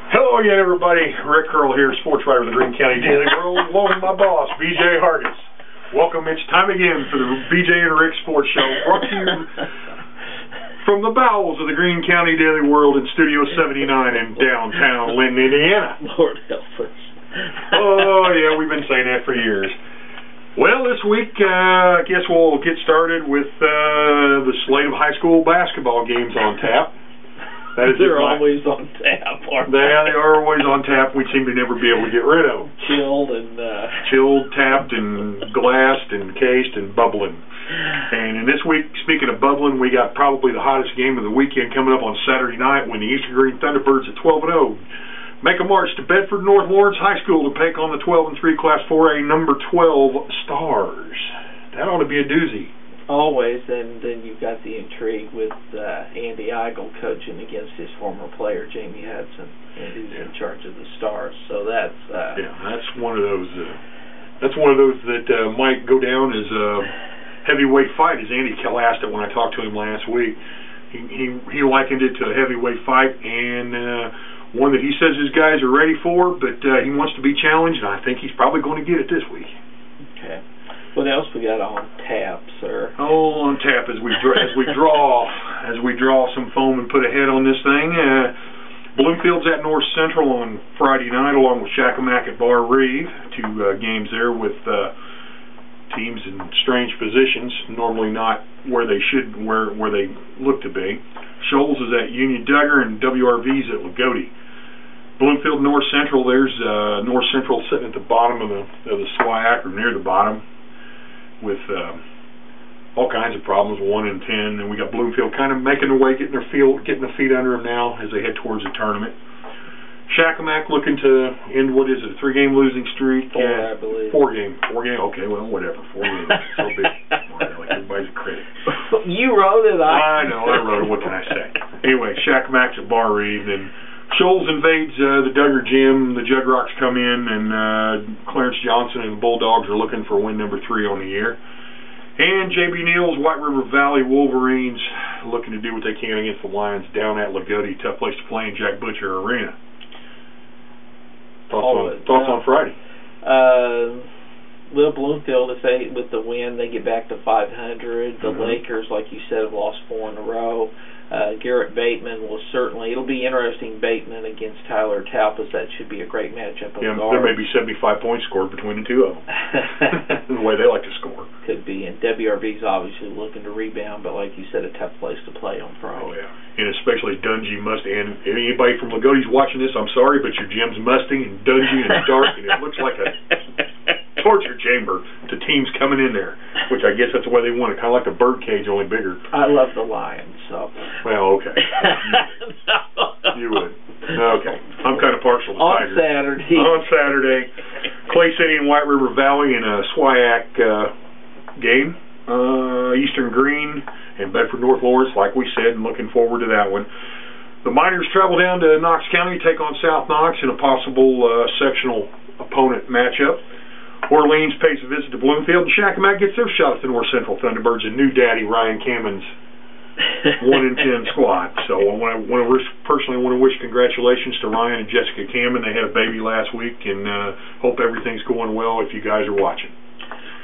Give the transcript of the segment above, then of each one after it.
Hello again, everybody. Rick Curl here, sports writer of the Greene County Daily World, along with my boss, BJ Hargis. Welcome. It's time again for the BJ and Rick Sports Show, brought to you from the bowels of the Greene County Daily World in Studio 79 in downtown Linton, Indiana. Lord help us. Oh, yeah, we've been saying that for years. Well, this week, I guess we'll get started with the slate of high school basketball games on tap. They're always on tap, aren't they? They are always on tap. We seem to never be able to get rid of them. Chilled, tapped, and glassed, and cased, and bubbling. And in this week, speaking of bubbling, we got probably the hottest game of the weekend coming up on Saturday night when the Eastern Greene Thunderbirds at 12-0 make a march to Bedford North Lawrence High School to take on the 12-3 Class 4A number 12 Stars. That ought to be a doozy. Always, and then you've got the intrigue with Andy Eigel coaching against his former player, Jamie Hudson, and who's in charge of the Stars. So that's that's one of those. That's one of those that might go down as a heavyweight fight, as Andy Kell asked it when I talked to him last week. He likened it to a heavyweight fight, and one that he says his guys are ready for, but he wants to be challenged, and I think he's probably going to get it this week. Okay. What else we got on tap, sir? Oh, on tap as we draw some foam and put a head on this thing. Bloomfield's at North Central on Friday night, along with Shakamak at Bar Reeve. Two games there with teams in strange positions, normally not where they where they look to be. Shoals is at Union Duggar, and WRV's at Lagodi. Bloomfield North Central. There's North Central sitting at the bottom of the SWIAC, or near the bottom, with all kinds of problems, 1 and 10, and we got Bloomfield kind of making their way, getting the feet under them now as they head towards the tournament. Shakamak looking to end, what is it, a 3-game losing streak? 4, I believe. 4 game. Okay, well, whatever. 4 games. So big. Like everybody's a critic. You wrote it. I know, I wrote it. What can I say? Anyway, Shakamak's at Bar Reeve, and Shoals invades the Duggar gym. The Jug Rocks come in, and Clarence Johnson and the Bulldogs are looking for win number 3 on the year. And J.B. Neal's White River Valley Wolverines looking to do what they can against the Lions down at Lagodi. Tough place to play in Jack Butcher Arena. Thoughts on Friday? Well, Bloomfield, if they with the win, they get back to 500. The Lakers, like you said, have lost 4 in a row. Garrett Bateman will certainly. It'll be interesting. Bateman against Tyler Talpas. That should be a great matchup. Yeah, there may be 75 points scored between the two of them. The way they like to score. Could be. And WRV's obviously looking to rebound, but like you said, a tough place to play on Friday. Oh yeah, and especially Dungy must. And anybody from Lagodi's watching this, I'm sorry, but your gym's musty and dungy and dark, and it looks like a torture chamber to teams coming in there, which I guess that's the way they want it, kind of like the birdcage, only bigger. I love the Lions, so. Well, okay. You would. Okay. I'm kind of partial to Tigers. On Saturday, Clay City and White River Valley in a SWIAC game. Eastern Greene and Bedford North Lawrence, like we said, and looking forward to that one. The Miners travel down to Knox County to take on South Knox in a possible sectional opponent matchup. Orleans pays a visit to Bloomfield, and Shakamak gets their shot at the North Central Thunderbirds and new daddy Ryan Kammen's 1 and 10 squad. So I personally want to wish congratulations to Ryan and Jessica Kammen. They had a baby last week, and hope everything's going well if you guys are watching.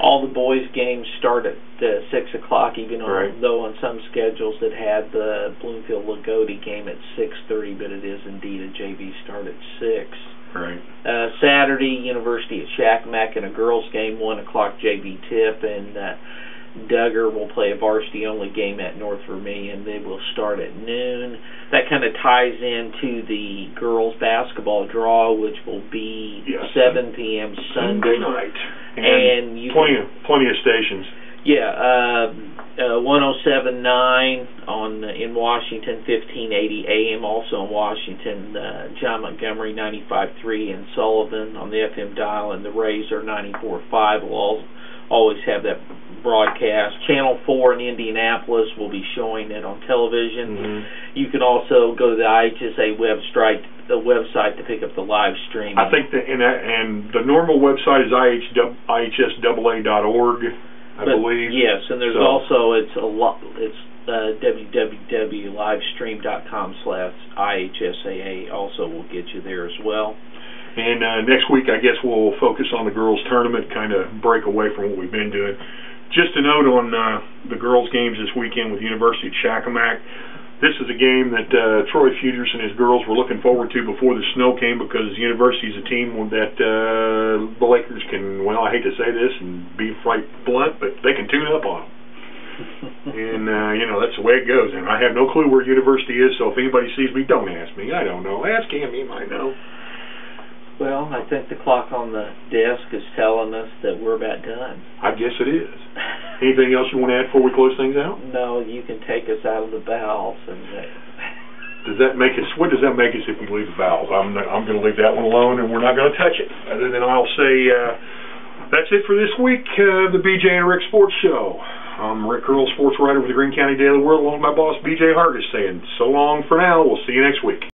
All the boys' games start at 6 o'clock, even though on some schedules that had the Bloomfield Lagodi game at 6:30, but it is indeed a JV start at 6. Right. Saturday, University at Shakamak in a girls' game, 1 o'clock JV tip, and Duggar will play a varsity-only game at North Vermilion. They will start at noon. That kind of ties into the girls' basketball draw, which will be 7 p.m. Sunday night. And you plenty of stations. Yeah, 107.9 in Washington, 1580 AM. Also in Washington, John Montgomery 95.3 in Sullivan on the FM dial, and the Rays are 94.5. Will always have that broadcast. Channel 4 in Indianapolis will be showing it on television. You can also go to the IHSA website to pick up the live stream. I think and the normal website is ihsaa.org. I believe. Yes, and there's also it's www.livestream.com/IHSAA also will get you there as well. And next week, I guess we'll focus on the girls' tournament, kind of break away from what we've been doing. Just a note on the girls' games this weekend with University of Shakamak. This is a game that Troy Futures and his girls were looking forward to before the snow came, because University is a team that the Lakers can, well, I hate to say this and be quite blunt, but they can tune up on them. And, that's the way it goes. And I have no clue where University is, so if anybody sees me, don't ask me. I don't know. Ask him. He might know. Well, I think the clock on the desk is telling us that we're about done. I guess it is. Anything else you want to add before we close things out? No, you can take us out of the bowels. And does that make us? What does that make us if we leave the bowels? I'm going to leave that one alone, and we're not going to touch it. Other than I'll say that's it for this week of the BJ and Rick Sports Show. I'm Rick Earl, sports writer with the Greene County Daily World, along with my boss BJ Hargis, saying so long for now. We'll see you next week.